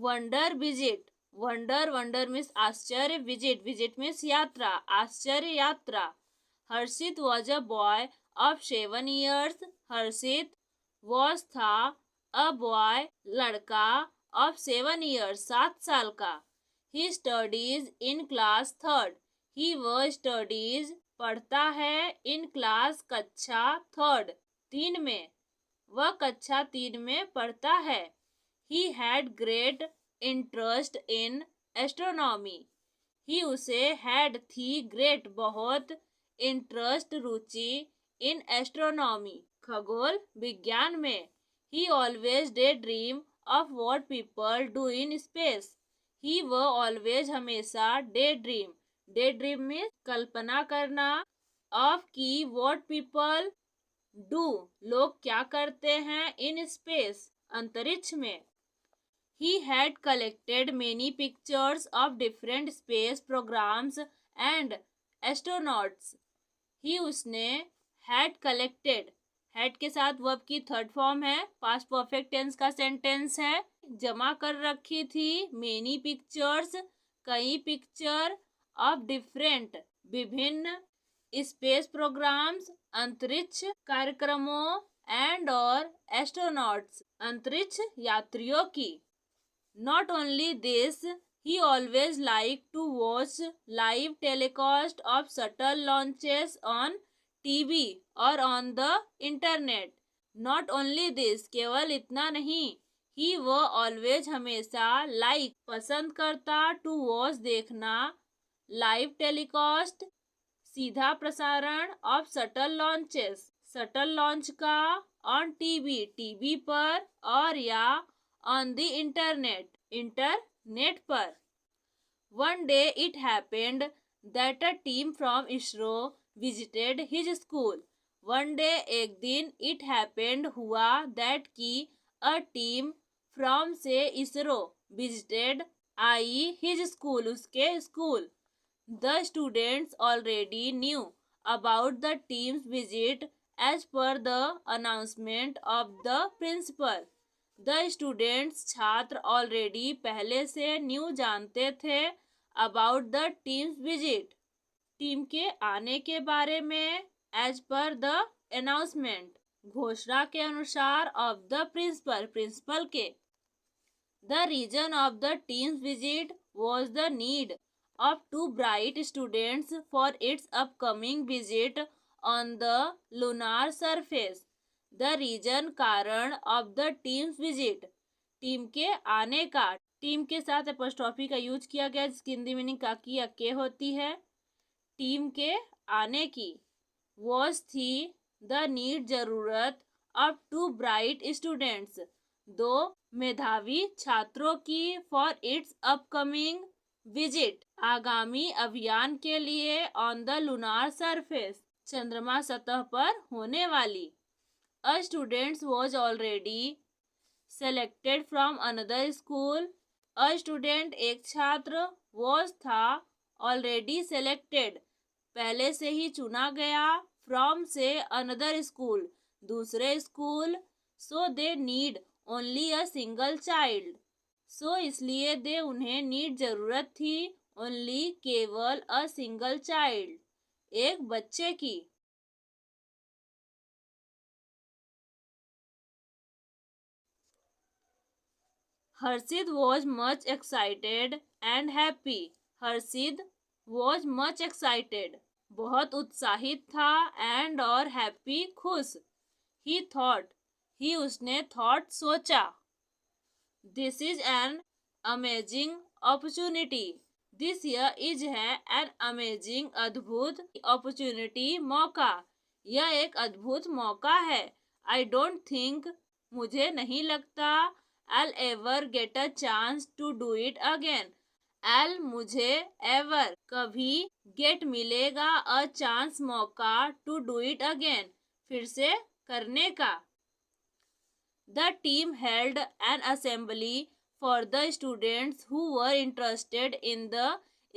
Wonder visit, wonder means आश्चर्य, visit means यात्रा, आश्चर्य यात्रा। Harshit was a boy of 7 years, Harshit was था, अ बॉय लड़का, ऑफ 7 years 7 साल का। He studies in class 3rd, ही वह स्टडीज पढ़ता है, इन क्लास कक्षा 3rd 3 में, वह कक्षा 3 में पढ़ता है। He had great interest in astronomy, ही उसे had थी great बहुत, interest रुचि, in astronomy खगोल विज्ञान में। He always daydream of what people do in space, ही वह always हमेशा daydream में कल्पना करना, of की what people do लोग क्या करते हैं, in space अंतरिक्ष में। He had collected many pictures of different space programs and astronauts, ही उसने had collected, had के साथ वर्ब की 3rd फॉर्म है, पास्ट परफेक्ट टेंस का सेंटेंस है, जमा कर रखी थी many pictures कई पिक्चर, of different विभिन्न, स्पेस प्रोग्राम्स अंतरिक्ष कार्यक्रमों, एंड और एस्ट्रोनॉट्स अंतरिक्ष यात्रियों की। Not only this, he always liked to watch live telecast of shuttle launches on TV or on the internet. Not only this, केवल इतना नहीं, he वह always हमेशा like पसंद करता, to watch देखना, live telecast सीधा प्रसारण, of shuttle launches shuttle launch का, on टीवी पर, और या on the इंटरनेट पर। One day it happened that a team from ISRO visited his school. One day एक दिन, it happened हुआ, that की a team from से ISRO visited आई, his school उसके school. The students already knew about the team's visit as per the announcement of the principal. The students छात्र already पहले से new जानते थे, about the team's visit team के आने के बारे में, एज पर द अनाउंसमेंट घोषणा के अनुसार, ऑफ द प्रिंसिपल के। The reason of the team's visit was the need of 2 bright students for its upcoming visit on the lunar surface. The reason कारण, of the team's visit team के आने का, team के साथ apostrophe का use किया गया, जिसकी हिंदी मीनिंग का की या के होती है, टीम के आने की। वॉज थी, द नीड जरूरत, ऑफ 2 bright स्टूडेंट्स 2 मेधावी छात्रों की, फॉर इट्स अपकमिंग विजिट आगामी अभियान के लिए, ऑन द लूनार सरफेस चंद्रमा सतह पर होने वाली। A student was already selected from another school. A student एक छात्र, was था, already selected पहले से ही चुना गया, from से another school दूसरे school, so they need only a single child. so इसलिए दे उन्हें need जरूरत थी, only केवल a single child एक बच्चे की। हर्षित was much excited and happy. Harshit was much excited बहुत उत्साहित था, and और happy खुश। He thought ही उसने thought सोचा। This is an amazing opportunity. This year is है an amazing अद्भुत, opportunity मौका, यह एक अद्भुत मौका है। I don't think मुझे नहीं लगता, I'll ever get a chance to do it again. I'll मुझे ever कभी get मिलेगा, a chance मौका, to do it again फिर से करने का। The team held an assembly for the students who were interested in the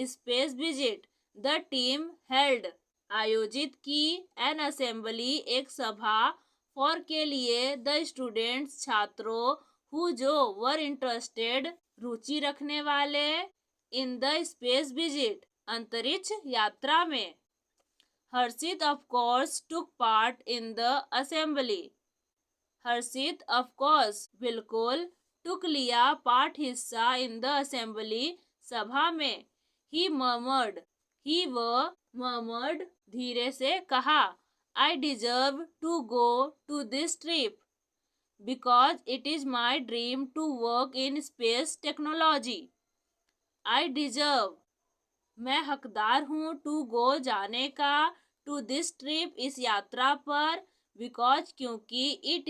space visit. The team held आयोजित की, an assembly एक सभा, for के लिए, the students छात्रों, हु जो वर इंटरेस्टेड रुचि रखने वाले इन द स्पेस विजिट अंतरिक्ष यात्रा में। Harshit of course took part in the assembly. Harshit of course बिल्कुल टुक लिया पार्ट हिस्सा इन द असेंबली सभा में। ही मर्मर्ड धीरे से कहा I deserve to go to this trip because it is my dream to work in space technology. I deserve मैं हकदार हूँ टू गो जाने का टू दिस ट्रिप इस यात्रा पर बिकॉज क्योंकि इट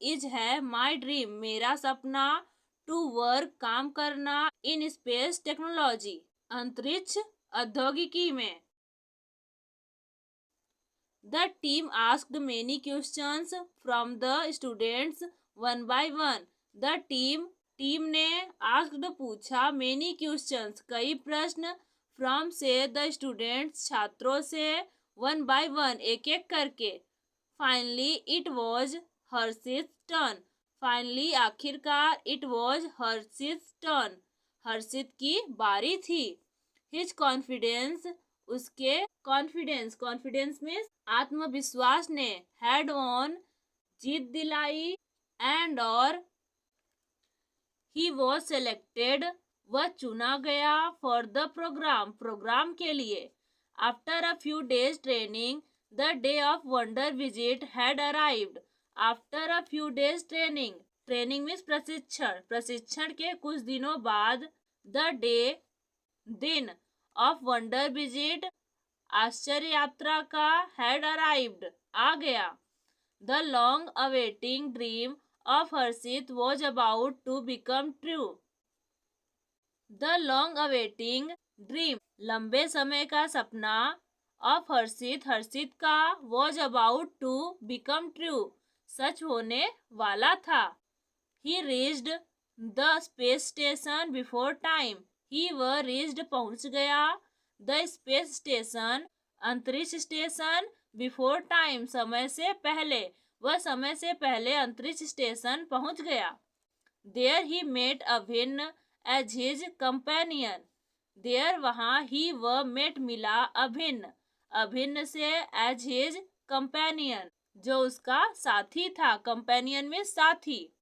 इज है माई ड्रीम मेरा सपना टू वर्क काम करना इन स्पेस टेक्नोलॉजी अंतरिक्ष औद्योगिकी में। The team asked many questions from the students one by one. The team ने आस्क्ड पूछा मेनी क्वेश्चंस कई प्रश्न फ्रॉम से द स्टूडेंट्स छात्रों से वन बाय वन एक एक करके। Finally it was Harshit turn. Finally आखिरकार इट वॉज हर्षित टर्न हर्षित की बारी थी। हिज कॉन्फिडेंस उसके कॉन्फिडेंस में आत्मविश्वास ने हैड ऑन जीत दिलाई एंड और ही वॉज सेलेक्टेड वह चुना गया फॉर द प्रोग्राम के लिए। After a few days training the day of wonder visit had arrived. After a few days training means प्रशिक्षण के कुछ दिनों बाद द दिन ऑफ वंडर विजिट आश्चर्य यात्रा का हैड अराइव्ड आ गया। The long awaiting dream of Harshit was about to become true. The long awaiting dream लंबे समय का सपना ऑफ हर्षित का was about to become true सच होने वाला था। He reached the space station before time. He वह रीच्ड पहुंच गया द स्पेस स्टेशन अंतरिक्ष स्टेशन बिफोर टाइम समय से पहले। वह समय से पहले अंतरिक्ष स्टेशन पहुंच गया। देयर ही मेट अभिन्न एज हिज कंपेनियन। देयर वहाँ ही वह मेट मिला अभिन्न से एज हिज कंपेनियन जो उसका साथी था। कंपेनियन में साथी।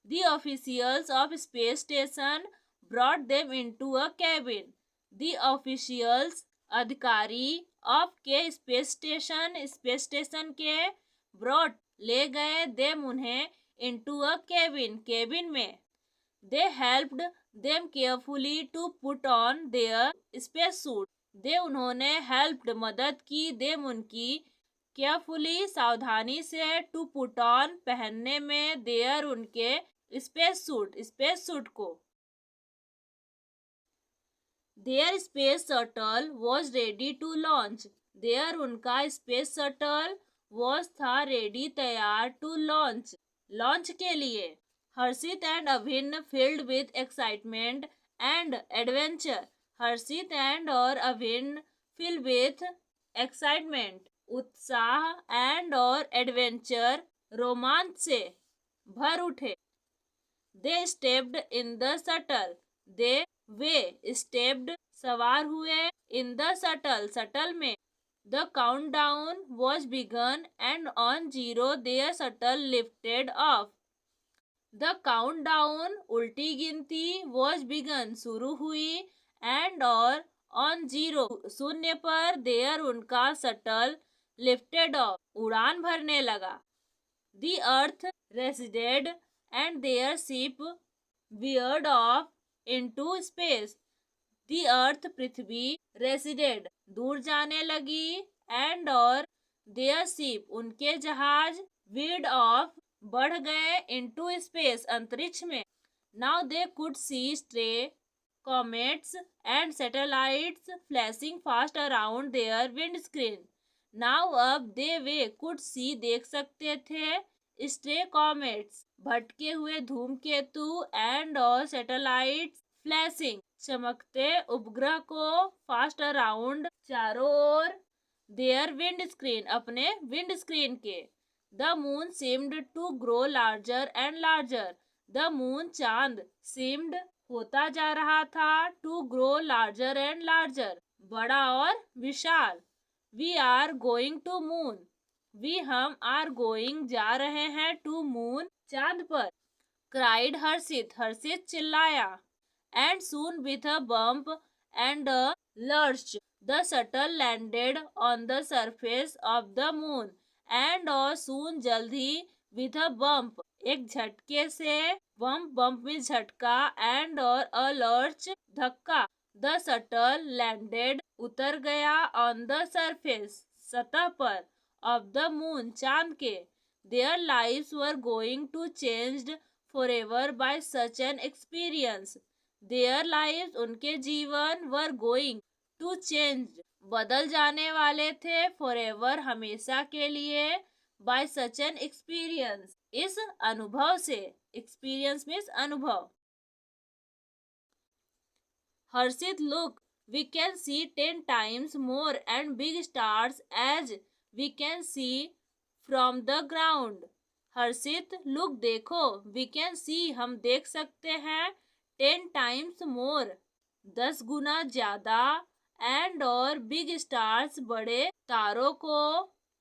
The officials of space station brought them into a cabin. The officials अधिकारी ऑफ के स्पेस स्टेशन के ब्रॉट ले गए देम उन्हें इनटू अ केबिन में। They helped them carefully to put on their space suit. They उन्होंने helped मदद की देम उनकी केयरफुली सावधानी से टू पुट ऑन पहनने में देयर उनके स्पेस सूट को। Their space shuttle was ready to launch. Their उनका स्पेस शटल वॉज था रेडी तैयार टू लॉन्च के लिए। Harshit and Abhinn filled with excitement and adventure. Harshit and और अभिन्न फील्ड विथ एक्साइटमेंट उत्साह एंड और एडवेंचर रोमांच से भर उठे। They stepped in the shuttle. वे स्टेप्ड सवार हुए इन द शटल में। The countdown was began and on 0 there shuttle lifted of. The countdown उल्टी गिनती वॉज बिगन शुरू हुई एंड और ऑन 0 शून्य पर देयर उनका शटल लिफ्टेड ऑफ उड़ान भरने लगा। The earth receded and their ship veered off into space. The earth पृथ्वी रेसिडेड दूर जाने लगी एंड और देयर शिप उनके जहाज veered off बढ़ गए into space अंतरिक्ष में। Now they could see stray comets and satellites flashing fast around their windscreen. Now अब वे could see देख सकते थे स्ट्रे कॉमेट्स भटके हुए धूमकेतु एंड और सैटेलाइट फ्लैशिंग चमकते उपग्रह को फास्ट अराउंड चारों ओर देयर विंड स्क्रीन अपने विंड स्क्रीन के। The moon seemed to grow larger and larger. The moon चांद सीम्ड होता जा रहा था to grow larger and larger, बड़ा और विशाल। We are going to moon, we हम आर गोइंग जा रहे हैं टू मून चांद पर। क्राइड हर्षित, हर्षित चिल्लाया। And soon with a bump and a lurch the shuttle landed on the surface of the moon. And और सून जल्द ही विथ अ बम्प एक झटके से, बम्प बम्प में झटका, एंड और अ लर्च धक्का, द शटल लैंडेड उतर गया, ऑन द सरफेस सतह पर, ऑफ द मून चांद के। There lives were going to changed forever by such an experience. Their lives उनके जीवन were going to change बदल जाने वाले थे, forever हमेशा के लिए, by such an experience इस अनुभव से, experience means अनुभव। हर्षित look, we can see 10 times more and big stars as we can see from the ground. Harshit look देखो, वी कैन सी हम देख सकते हैं, 10 टाइम्स मोर 10 गुना ज्यादा, एंड और बिग स्टार्स बड़े तारों को,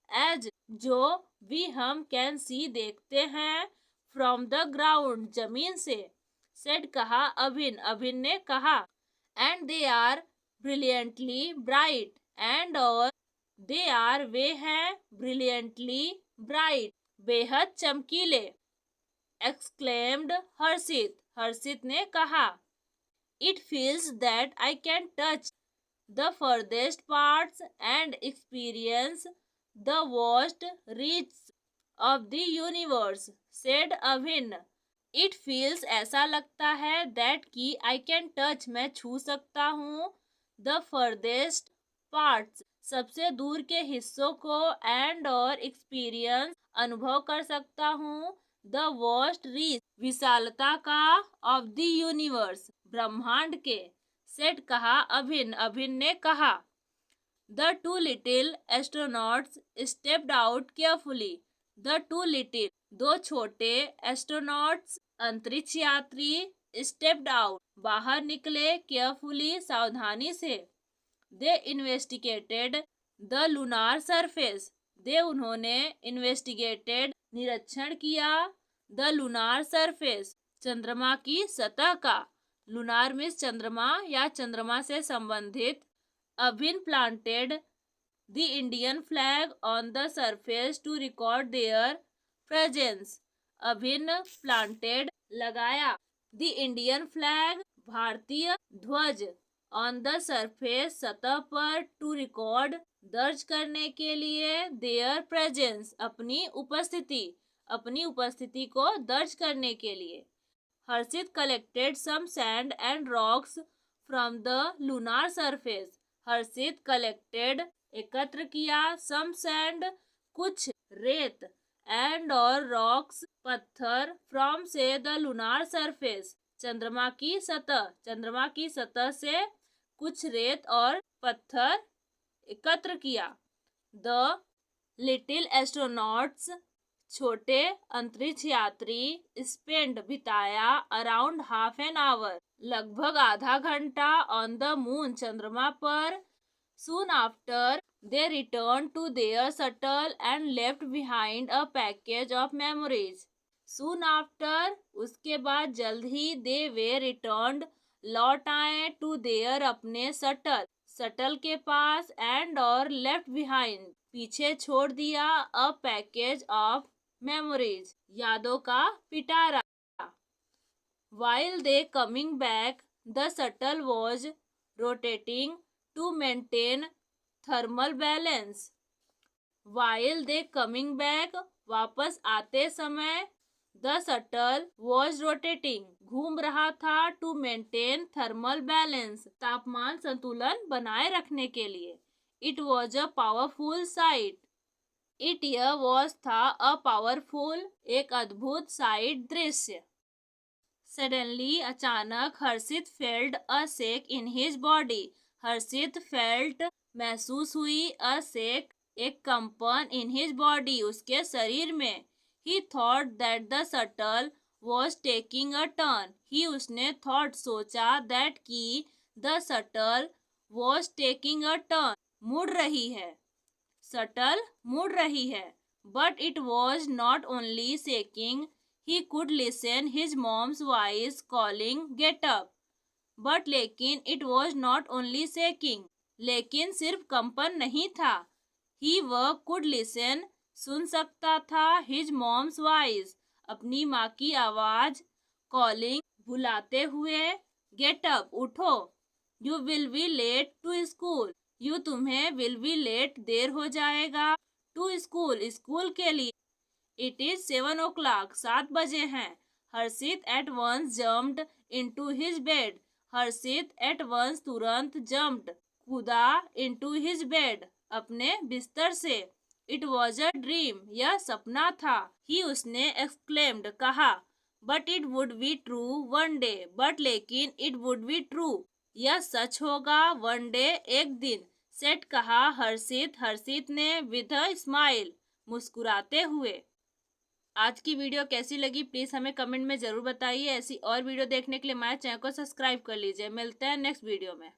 एज जो, वी हम कैन सी देखते हैं, फ्रॉम द ग्राउंड जमीन से। सेड कहा अभिन, अभिन ने कहा। And they are brilliantly bright, and और दे आर वे हैं, ब्रिलियंटली ब्राइट बेहद चमकीले। एक्सक्लेम्ड हर्षित, हर्षित ने कहा। It feels that I can touch the farthest parts and experience the vast reach of the universe, said अभिन्न। इट फील्स ऐसा लगता है, दैट की आई कैन टच मैं छू सकता हूँ, द फर्देस्ट पार्ट्स सबसे दूर के हिस्सों को, एंड और एक्सपीरियंस अनुभव कर सकता हूँ, द वास्ट रीच विशालता का, ऑफ द यूनिवर्स ब्रह्मांड के। सेड कहा अभिन, अभिन ने कहा। The two little astronauts stepped out carefully, the two little दो छोटे, एस्ट्रोनॉट्स अंतरिक्ष यात्री, स्टेप्ड आउट बाहर निकले, केयरफुली सावधानी से। दे इन्वेस्टिगेटेड द लूनार सरफेस, दे उन्होंने इन्वेस्टिगेटेड निरीक्षण किया, द लूनार सरफेस चंद्रमा की सतह का, लूनार मीन्स चंद्रमा या चंद्रमा से संबंधित। Abhin planted the Indian flag on the surface to record their presence, Abhin planted लगाया, द इंडियन फ्लैग भारतीय ध्वज, ऑन द सरफेस सतह पर, टू रिकॉर्ड दर्ज करने के लिए, देयर प्रेजेंस अपनी उपस्थिति, अपनी उपस्थिति को दर्ज करने के लिए। Harshit collected some sand and rocks from the lunar surface, Harshit collected एकत्र किया, सम सैंड कुछ रेत, एंड और रॉक्स पत्थर, फ्रॉम से द लूनार सरफेस चंद्रमा की सतह, चंद्रमा की सतह से कुछ रेत और पत्थर एकत्र किया। द लिटिल एस्ट्रोनॉट्स छोटे अंतरिक्ष यात्री, स्पेंड बिताया, अराउंड हाफ एन आवर लगभग आधा घंटा, ऑन द मून चंद्रमा पर। Soon after they return to their shuttle and left behind a package of memories, soon after उसके बाद जल्द ही, दे वे रिटर्न्ड लौट आए, टू देयर अपने शटल, शटल के पास, एंड और लेफ्ट बिहाइंड पीछे छोड़ दिया, अ पैकेज ऑफ मेमोरीज यादों का पिटारा। While they coming back the shuttle was rotating to maintain thermal balance, while they coming back वापस आते समय, द शटल वॉज रोटेटिंग घूम रहा था, टू मेंटेन थर्मल बैलेंस तापमान संतुलन बनाए रखने के लिए। It was a powerful sight, it यह वॉज था, अ पावरफुल एक अद्भुत साइट दृश्य। सडनली अचानक, Harshit felt a shake in his body, Harshit felt महसूस हुई, अ शेक एक कंपन, इन हिज बॉडी उसके शरीर में। He thought that the shuttle was taking a turn. ही उसने thought सोचा that कि the shuttle was taking a turn. मुड़ रही है. शटल मुड़ रही है. But it was not only shaking. He could listen his mom's voice calling, "Get up." But लेकिन it was not only shaking. लेकिन सिर्फ कंपन नहीं था. He वह could listen सुन सकता था his mom's voice अपनी माँ की आवाज calling बुलाते हुए get up उठो. You will be late to school. You तुम्हें will be late देर हो जाएगा to school स्कूल के लिए. It is 7 o'clock 7 बजे हैं. हर्षित at once jumped into his bed. Harshit at once तुरंत jumped कूदा into his bed अपने बिस्तर से. It was a dream यह सपना था. He उसने exclaimed कहा. But it would be true one day. But लेकिन it would be true यह सच होगा one day एक दिन. सेट कहा हर्षित ने with a smile मुस्कुराते हुए. आज की वीडियो कैसी लगी प्लीज़ हमें कमेंट में ज़रूर बताइए. ऐसी और वीडियो देखने के लिए हमारे चैनल को सब्सक्राइब कर लीजिए. मिलते हैं नेक्स्ट वीडियो में.